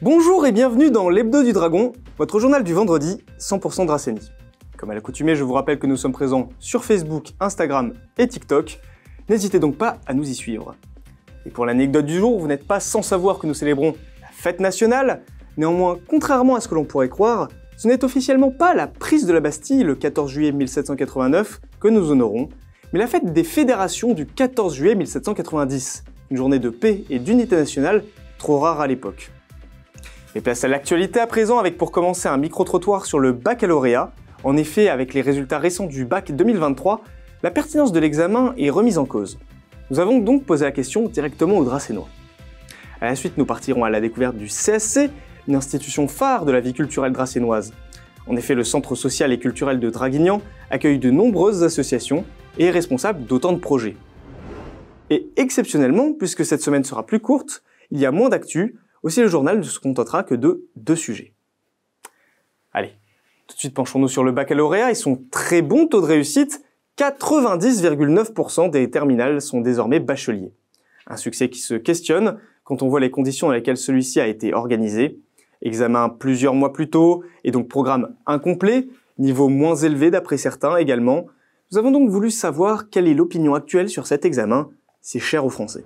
Bonjour et bienvenue dans l'Hebdo du Dragon, votre journal du vendredi 100% Dracénie. Comme à l'accoutumée, je vous rappelle que nous sommes présents sur Facebook, Instagram et TikTok. N'hésitez donc pas à nous y suivre. Et pour l'anecdote du jour, vous n'êtes pas sans savoir que nous célébrons la fête nationale. Néanmoins, contrairement à ce que l'on pourrait croire, ce n'est officiellement pas la prise de la Bastille le 14 juillet 1789 que nous honorons, mais la fête des fédérations du 14 juillet 1790, une journée de paix et d'unité nationale trop rare à l'époque. Et place à l'actualité à présent avec pour commencer un micro-trottoir sur le baccalauréat. En effet, avec les résultats récents du bac 2023, la pertinence de l'examen est remise en cause. Nous avons donc posé la question directement aux Dracénois. À la suite, nous partirons à la découverte du CSC, une institution phare de la vie culturelle dracénoise. En effet, le Centre social et culturel de Draguignan accueille de nombreuses associations et est responsable d'autant de projets. Et exceptionnellement, puisque cette semaine sera plus courte, il y a moins d'actu. Aussi, le journal ne se contentera que de 2 sujets. Allez, tout de suite penchons-nous sur le baccalauréat et son très bon taux de réussite. 90,9% des terminales sont désormais bacheliers. Un succès qui se questionne quand on voit les conditions dans lesquelles celui-ci a été organisé. Examen plusieurs mois plus tôt et donc programme incomplet, niveau moins élevé d'après certains également. Nous avons donc voulu savoir quelle est l'opinion actuelle sur cet examen, si cher aux Français.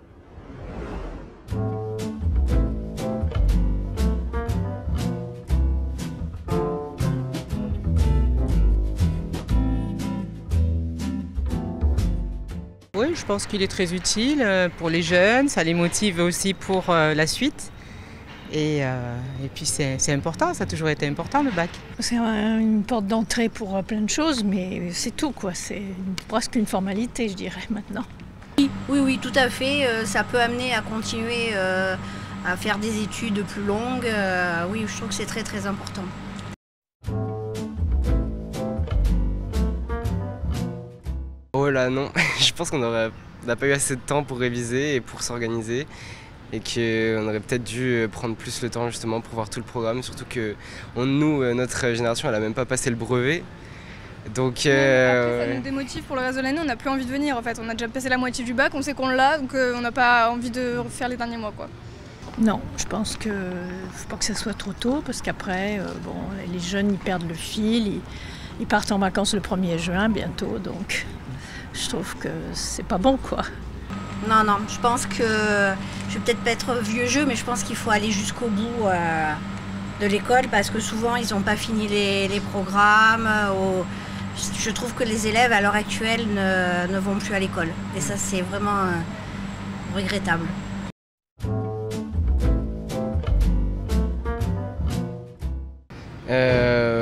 Oui, je pense qu'il est très utile pour les jeunes, ça les motive aussi pour la suite. Et puis c'est important, ça a toujours été important le bac. C'est une porte d'entrée pour plein de choses, mais c'est tout quoi. C'est presque une formalité, je dirais maintenant. Oui, tout à fait. Ça peut amener à continuer à faire des études plus longues. Oui, je trouve que c'est très très important. Oh là non, je pense qu'on n'a pas eu assez de temps pour réviser et pour s'organiser et qu'on aurait peut-être dû prendre plus le temps justement pour voir tout le programme, surtout que notre génération, elle a même pas passé le brevet. Donc après, ça nous démotive pour le reste de l'année, on n'a plus envie de venir en fait. On a déjà passé la moitié du bac, on sait qu'on l'a, donc on n'a pas envie de refaire les derniers mois quoi. Non, je pense que faut pas que ça soit trop tôt, parce qu'après, les jeunes ils perdent le fil, ils partent en vacances le 1er juin bientôt, donc je trouve que c'est pas bon quoi. Non, je pense que je vais peut-être pas être vieux jeu, mais je pense qu'il faut aller jusqu'au bout de l'école, parce que souvent ils n'ont pas fini les programmes. Je trouve que les élèves à l'heure actuelle ne vont plus à l'école, et ça c'est vraiment regrettable.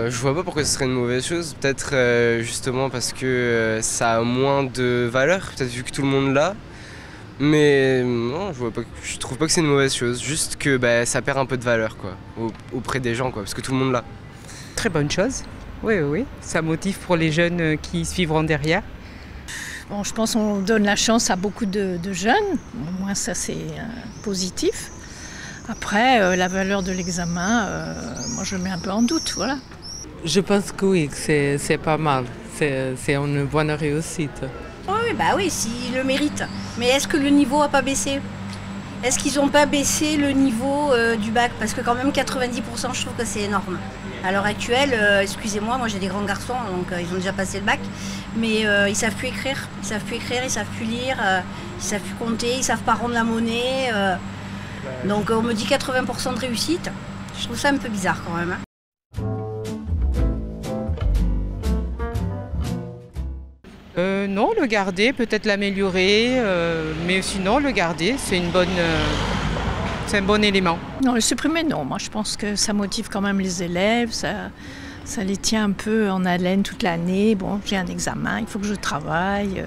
Je vois pas pourquoi ce serait une mauvaise chose, peut-être justement parce que ça a moins de valeur, peut-être vu que tout le monde l'a. Mais non, je trouve pas que c'est une mauvaise chose, juste que ça perd un peu de valeur quoi, auprès des gens quoi, parce que tout le monde l'a. Très bonne chose, oui, ça motive pour les jeunes qui suivront derrière. Bon, je pense qu'on donne la chance à beaucoup de jeunes, au moins ça c'est positif. Après, la valeur de l'examen, moi je le mets un peu en doute, voilà. Je pense que oui, que c'est pas mal, c'est une bonne réussite. Oui, s'ils le méritent. Mais est-ce que le niveau n'a pas baissé? Est-ce qu'ils n'ont pas baissé le niveau du bac? Parce que quand même 90%, je trouve que c'est énorme. À l'heure actuelle, excusez-moi, moi j'ai des grands garçons, donc ils ont déjà passé le bac, mais ils savent plus écrire, ils savent plus lire, ils savent plus compter, ils savent pas rendre la monnaie. Donc on me dit 80% de réussite, je trouve ça un peu bizarre quand même. Non, le garder, peut-être l'améliorer, mais sinon le garder, c'est un bon élément. Non, le supprimer, non. Moi, je pense que ça motive quand même les élèves, ça les tient un peu en haleine toute l'année. Bon, j'ai un examen, il faut que je travaille.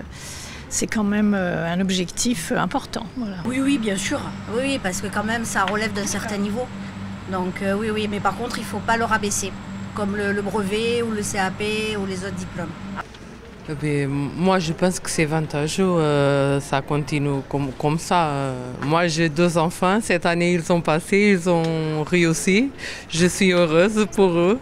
C'est quand même un objectif important. Voilà. Oui, bien sûr. Oui, parce que quand même, ça relève d'un certain niveau. Donc oui, mais par contre, il ne faut pas le rabaisser, comme le brevet ou le CAP ou les autres diplômes. Mais moi, je pense que c'est avantageux, ça continue comme ça. Moi, j'ai 2 enfants, cette année, ils sont passés, ils ont réussi. Je suis heureuse pour eux.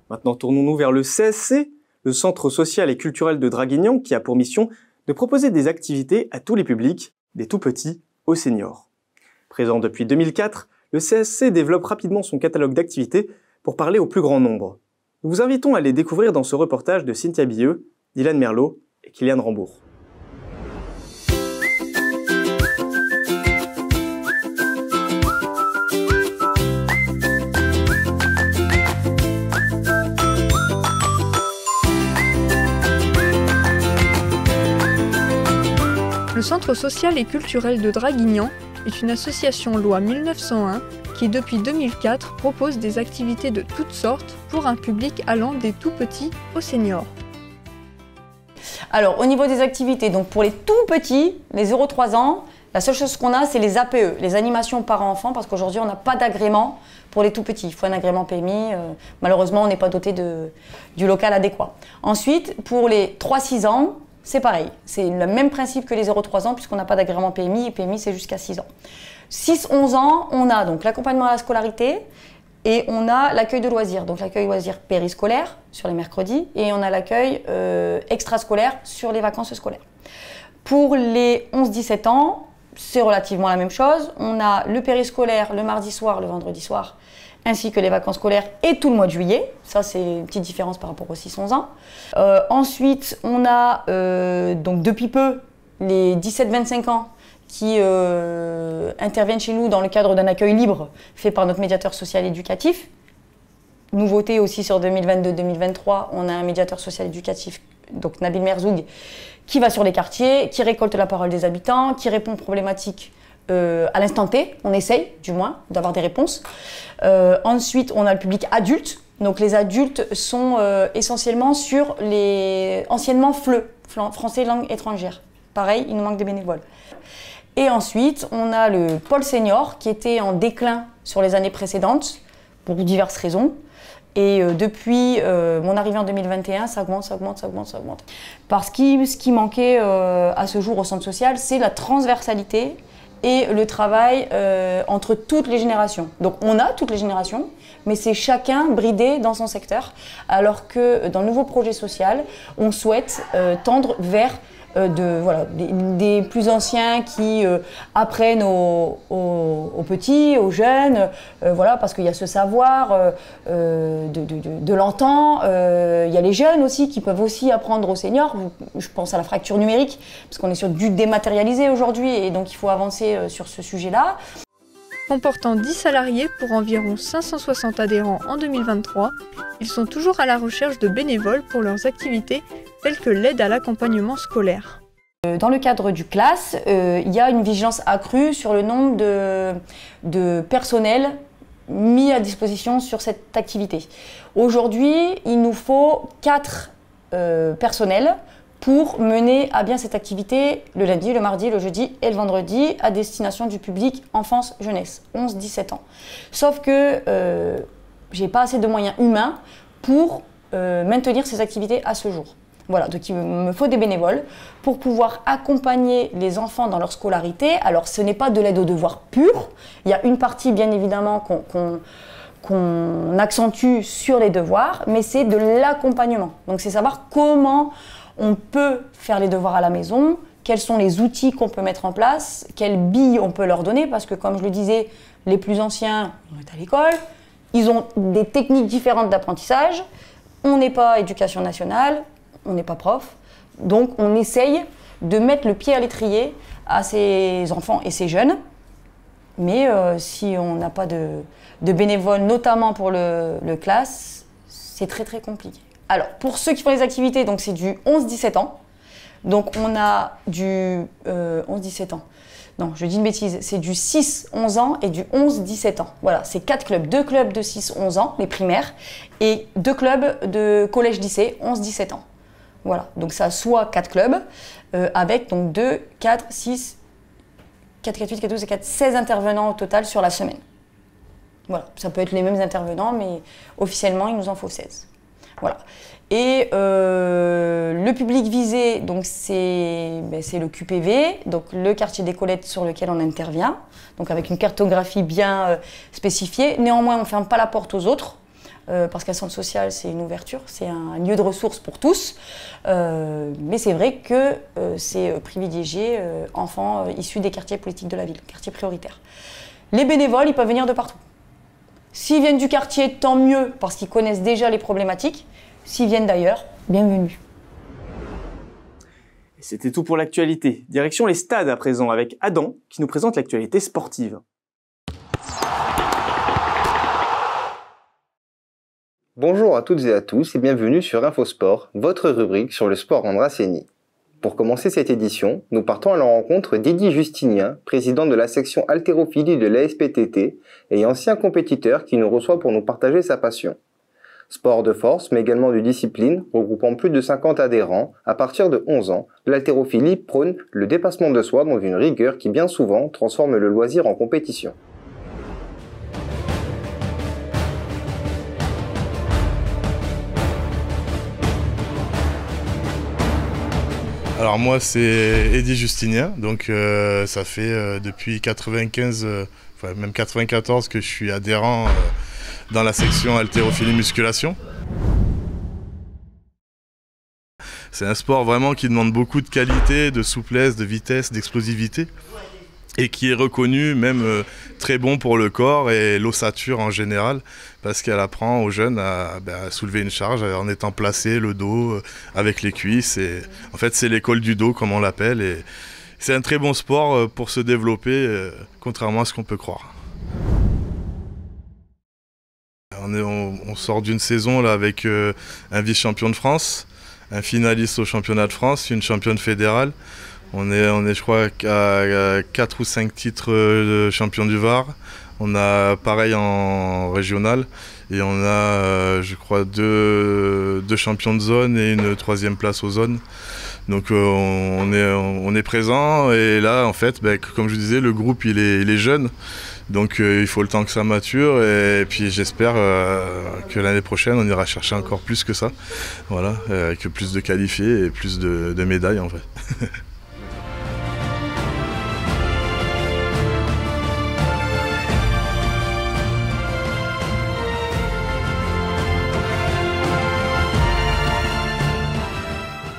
Maintenant, tournons-nous vers le CSC, le Centre social et culturel de Draguignan, qui a pour mission de proposer des activités à tous les publics, des tout-petits aux seniors. Présent depuis 2004, le CSC développe rapidement son catalogue d'activités pour parler au plus grand nombre. Nous vous invitons à les découvrir dans ce reportage de Cynthia Billeux, Dylan Merlot et Kylian Rambourg. Le Centre social et culturel de Draguignan est une association loi 1901 qui, depuis 2004, propose des activités de toutes sortes pour un public allant des tout-petits aux seniors. Alors, au niveau des activités, donc pour les tout-petits, les 0-3 ans, la seule chose qu'on a, c'est les APE, les animations parents-enfants, parce qu'aujourd'hui, on n'a pas d'agrément pour les tout-petits. Il faut un agrément PMI. Malheureusement, on n'est pas doté du local adéquat. Ensuite, pour les 3-6 ans, c'est pareil, c'est le même principe que les 0-3 ans puisqu'on n'a pas d'agrément PMI et PMI c'est jusqu'à 6 ans. 6-11 ans, on a donc l'accompagnement à la scolarité et on a l'accueil de loisirs, donc l'accueil loisirs périscolaire sur les mercredis et on a l'accueil extrascolaire sur les vacances scolaires. Pour les 11-17 ans, c'est relativement la même chose, on a le périscolaire le mardi soir, le vendredi soir, ainsi que les vacances scolaires et tout le mois de juillet. Ça, c'est une petite différence par rapport aux 6-11 ans. Ensuite, on a donc depuis peu les 17-25 ans qui interviennent chez nous dans le cadre d'un accueil libre fait par notre médiateur social éducatif. Nouveauté aussi sur 2022-2023, on a un médiateur social éducatif, donc Nabil Merzoug, qui va sur les quartiers, qui récolte la parole des habitants, qui répond aux problématiques à l'instant T, on essaye du moins d'avoir des réponses. Ensuite, on a le public adulte. Donc les adultes sont essentiellement sur les anciennement FLE, français langue étrangère. Pareil, il nous manque des bénévoles. Et ensuite, on a le pôle senior qui était en déclin sur les années précédentes pour diverses raisons. Et depuis mon arrivée en 2021, ça augmente. Parce que ce qui manquait à ce jour au centre social, c'est la transversalité et le travail entre toutes les générations. Donc on a toutes les générations, mais c'est chacun bridé dans son secteur, alors que dans le nouveau projet social, on souhaite tendre vers des plus anciens qui apprennent aux petits, aux jeunes, parce qu'il y a ce savoir de l'antan. Il y a les jeunes aussi qui peuvent aussi apprendre aux seniors. Je pense à la fracture numérique, parce qu'on est sur du dématérialisé aujourd'hui, et donc il faut avancer sur ce sujet-là. Comportant 10 salariés pour environ 560 adhérents en 2023, ils sont toujours à la recherche de bénévoles pour leurs activités telles que l'aide à l'accompagnement scolaire. Dans le cadre du CLAS, il y a une vigilance accrue sur le nombre de personnel mis à disposition sur cette activité. Aujourd'hui, il nous faut 4 personnels pour mener à bien cette activité le lundi, le mardi, le jeudi et le vendredi à destination du public enfance-jeunesse, 11-17 ans. Sauf que j'ai pas assez de moyens humains pour maintenir ces activités à ce jour. Voilà, donc il me faut des bénévoles pour pouvoir accompagner les enfants dans leur scolarité. Alors ce n'est pas de l'aide aux devoirs pure, il y a une partie bien évidemment qu'on accentue sur les devoirs, mais c'est de l'accompagnement. Donc c'est savoir comment on peut faire les devoirs à la maison, quels sont les outils qu'on peut mettre en place, quelles billes on peut leur donner, parce que comme je le disais, les plus anciens sont à l'école, ils ont des techniques différentes d'apprentissage, on n'est pas éducation nationale, on n'est pas prof, donc on essaye de mettre le pied à l'étrier à ces enfants et ces jeunes, mais si on n'a pas de bénévoles, notamment pour le CLAS, c'est très très compliqué. Alors, pour ceux qui font les activités, donc c'est du 11-17 ans. Donc, on a du 11-17 ans. Non, je dis une bêtise, c'est du 6-11 ans et du 11-17 ans. Voilà, c'est 4 clubs. 2 clubs de 6-11 ans, les primaires, et 2 clubs de collège-lycée, 11-17 ans. Voilà, donc ça soit 4 clubs, avec donc 2, 4, 6, 4, 4, 8, 4, 12 et 4, 16 intervenants au total sur la semaine. Voilà, ça peut être les mêmes intervenants, mais officiellement, il nous en faut 16. Voilà. Et le public visé, donc c'est le QPV, donc le quartier des Colettes sur lequel on intervient, donc avec une cartographie bien spécifiée. Néanmoins, on ne ferme pas la porte aux autres. parce qu'un centre social, c'est une ouverture, c'est un lieu de ressources pour tous. Mais c'est vrai que c'est privilégié enfants issus des quartiers politiques de la ville, quartiers prioritaires. Les bénévoles, ils peuvent venir de partout. S'ils viennent du quartier, tant mieux, parce qu'ils connaissent déjà les problématiques. S'ils viennent d'ailleurs, bienvenue. Et c'était tout pour l'actualité. Direction les stades à présent avec Adam qui nous présente l'actualité sportive. Bonjour à toutes et à tous et bienvenue sur Infosport, votre rubrique sur le sport en Dracénie. Pour commencer cette édition, nous partons à la rencontre d'Eddy Justinien, président de la section haltérophilie de l'ASPTT et ancien compétiteur qui nous reçoit pour nous partager sa passion. Sport de force, mais également de discipline, regroupant plus de 50 adhérents, à partir de 11 ans, l'haltérophilie prône le dépassement de soi dans une rigueur qui bien souvent transforme le loisir en compétition. Alors moi c'est Eddy Justinien, donc ça fait depuis 95, enfin même 94 que je suis adhérent dans la section haltérophilie musculation. C'est un sport vraiment qui demande beaucoup de qualité, de souplesse, de vitesse, d'explosivité et qui est reconnu même très bon pour le corps et l'ossature en général parce qu'elle apprend aux jeunes à soulever une charge en étant placé, le dos avec les cuisses. Et, en fait c'est l'école du dos comme on l'appelle et c'est un très bon sport pour se développer contrairement à ce qu'on peut croire. On sort d'une saison là, avec un vice-champion de France, un finaliste au championnat de France, une championne fédérale. On est je crois à 4 ou 5 titres de champion du Var. On a pareil en régional et on a je crois deux champions de zone et une 3e place aux zones. Donc on est présent et là en fait comme je vous disais le groupe il est jeune. Donc il faut le temps que ça mature et puis j'espère que l'année prochaine on ira chercher encore plus que ça. Voilà, avec plus de qualifiés et plus de médailles en fait.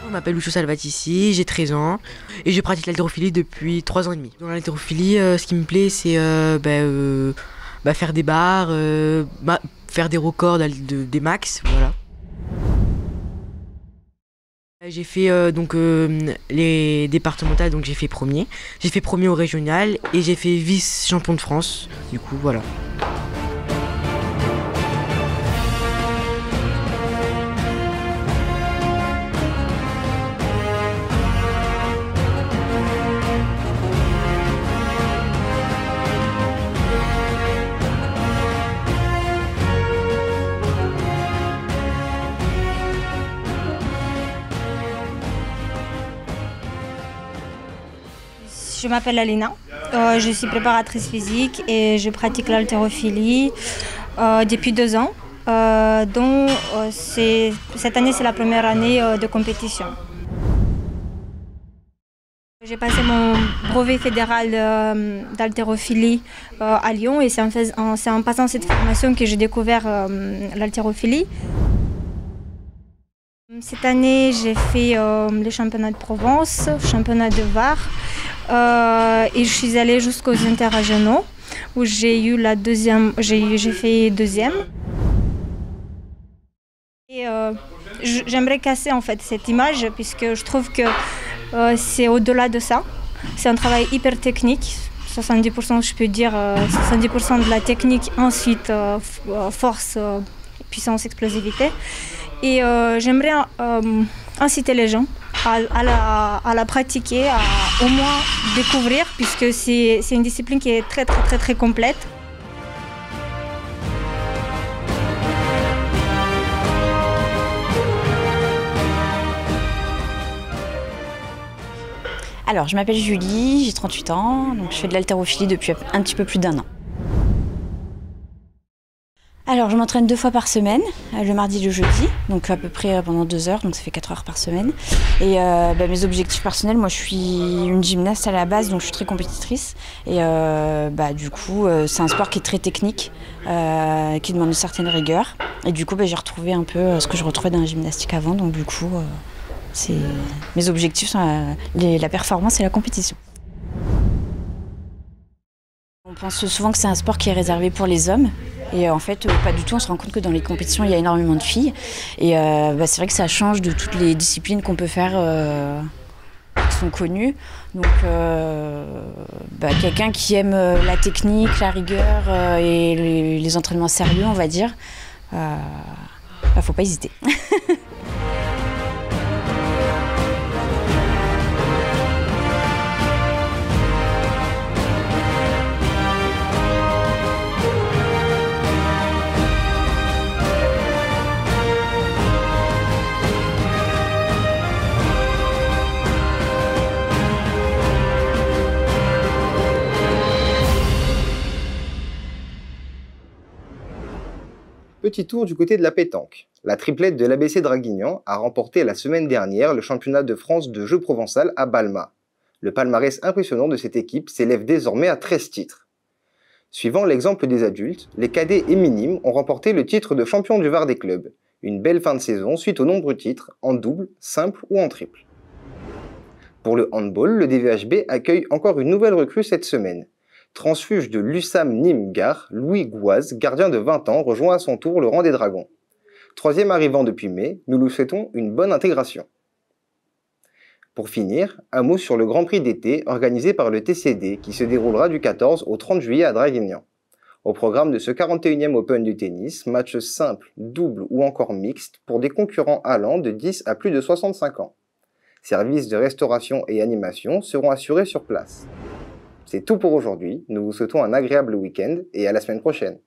Je m'appelle Lucio Salvatici, j'ai 13 ans et je pratique l'haltérophilie depuis 3 ans et demi. Dans l'haltérophilie, ce qui me plaît, c'est faire des barres, faire des records des max, voilà. J'ai fait les départementales, donc j'ai fait premier. J'ai fait premier au régional et j'ai fait vice-champion de France, du coup voilà. Je m'appelle Alina, je suis préparatrice physique et je pratique l'haltérophilie depuis 2 ans. Cette année, c'est la première année de compétition. J'ai passé mon brevet fédéral d'haltérophilie à Lyon et c'est en passant cette formation que j'ai découvert l'haltérophilie. Cette année, j'ai fait les championnats de Provence, championnat de Var et je suis allée jusqu'aux interrégionaux où j'ai eu j'ai fait 2e. Et j'aimerais casser en fait cette image puisque je trouve que c'est au-delà de ça. C'est un travail hyper technique, 70% je peux dire, 70% de la technique, ensuite force, puissance, explosivité. Et j'aimerais inciter les gens à la pratiquer, à au moins découvrir, puisque c'est une discipline qui est très complète. Alors, je m'appelle Julie, j'ai 38 ans, donc je fais de l'haltérophilie depuis un petit peu plus d'1 an. Alors, je m'entraîne 2 fois par semaine, le mardi et le jeudi, donc à peu près pendant 2 heures, donc ça fait 4 heures par semaine. Et mes objectifs personnels, moi je suis une gymnaste à la base, donc je suis très compétitrice. Et du coup, c'est un sport qui est très technique, qui demande une certaine rigueur. Et du coup, j'ai retrouvé un peu ce que je retrouvais dans la gymnastique avant, donc du coup, mes objectifs sont la performance et la compétition. On pense souvent que c'est un sport qui est réservé pour les hommes. Et en fait, pas du tout. On se rend compte que dans les compétitions, il y a énormément de filles. Et c'est vrai que ça change de toutes les disciplines qu'on peut faire qui sont connues. Donc, quelqu'un qui aime la technique, la rigueur et les entraînements sérieux, on va dire, faut pas hésiter. Petit tour du côté de la pétanque. La triplette de l'ABC Draguignan a remporté la semaine dernière le championnat de France de jeu provençal à Balma. Le palmarès impressionnant de cette équipe s'élève désormais à 13 titres. Suivant l'exemple des adultes, les cadets et minimes ont remporté le titre de champion du Var des clubs. Une belle fin de saison suite aux nombreux titres, en double, simple ou en triple. Pour le handball, le DVHB accueille encore une nouvelle recrue cette semaine. Transfuge de l'USAM Nîmes-Gare, Louis Gouaz, gardien de 20 ans, rejoint à son tour le rang des Dragons. 3e arrivant depuis mai, nous lui souhaitons une bonne intégration. Pour finir, un mot sur le Grand Prix d'été organisé par le TCD qui se déroulera du 14 au 30 juillet à Draguignan. Au programme de ce 41e Open du tennis, matchs simples, doubles ou encore mixtes pour des concurrents allant de 10 à plus de 65 ans. Services de restauration et animation seront assurés sur place. C'est tout pour aujourd'hui, nous vous souhaitons un agréable week-end et à la semaine prochaine.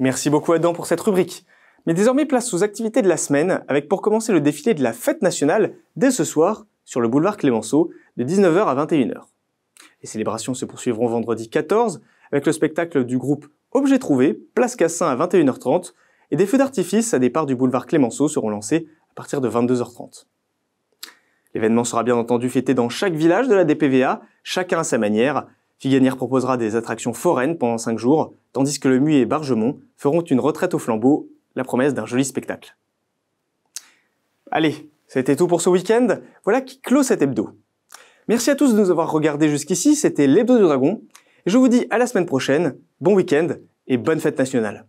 Merci beaucoup Adam pour cette rubrique. Mais désormais place aux activités de la semaine avec pour commencer le défilé de la fête nationale dès ce soir sur le boulevard Clémenceau de 19h à 21h. Les célébrations se poursuivront vendredi 14 avec le spectacle du groupe Objet Trouvé, place Cassin à 21h30 et des feux d'artifice à départ du boulevard Clémenceau seront lancés à partir de 22h30. L'événement sera bien entendu fêté dans chaque village de la DPVA, chacun à sa manière. Figonière proposera des attractions foraines pendant 5 jours, tandis que le Muy et Bargemont feront une retraite au flambeau, la promesse d'un joli spectacle. Allez, c'était tout pour ce week-end, voilà qui clôt cet hebdo. Merci à tous de nous avoir regardés jusqu'ici, c'était l'Hebdo du Dragon, et je vous dis à la semaine prochaine, bon week-end et bonne fête nationale.